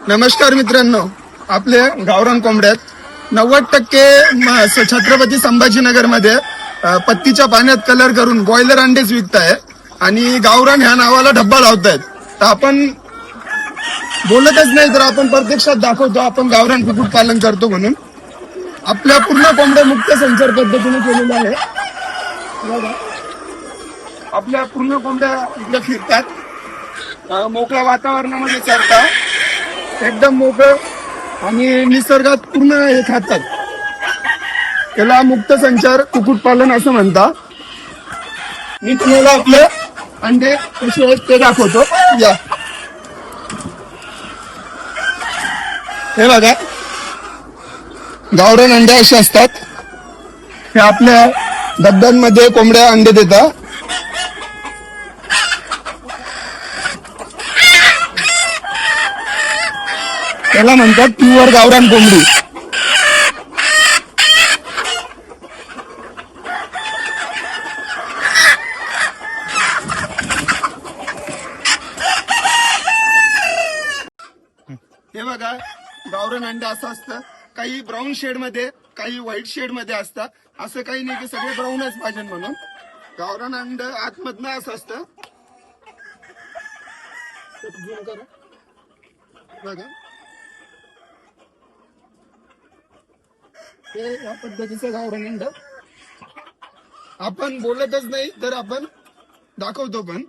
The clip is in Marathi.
नमस्कार मित्रांनो, आपले गावरान कोंबड्यात 90% छत्रपती संभाजीनगर मध्ये पत्तीच्या पाण्यात कलर करून बॉयलर अंडेच विकताय आणि गावरान ह्या नावाला डब्बा लावतायत. तर आपण बोलतच नाही तर आपण प्रत्यक्षात दाखवतो आपण गावरान कुक्कुट पालन करतो म्हणून. आपल्या पूर्ण कोंबड्या मुक्त संचार पद्धतीने केलेले आहे. आपल्या पूर्ण कोंबड्या इकडे फिरतात, मोकळ्या वातावरणामध्ये चरतात, एकदम मोकळं आणि निसर्गात पूर्ण हे खातात. त्याला मुक्त संचार कुक्कुटपालन असं म्हणतात. मी तुम्हाला आपले अंडे कसे आहेत ते दाखवतो. या हे बघा, गावरान अंडे असे असतात. हे आपल्या डब्यांमध्ये कोंबड्या अंडे देतात. त्याला म्हणतात प्युअर गावरान कोंबडी. हे बघा, गावरान अंडे असं असतं. काही ब्राऊन शेड मध्ये, काही व्हाईट शेड मध्ये असतात. असं काही नाही की सगळे ब्राऊनच पाहिजे म्हणून. गावरान अंड आतमधनं असं असतं. बघा, हे या पद्धतीचं गावरान अंड. आपण बोलतच नाही तर आपण दाखवतो पण.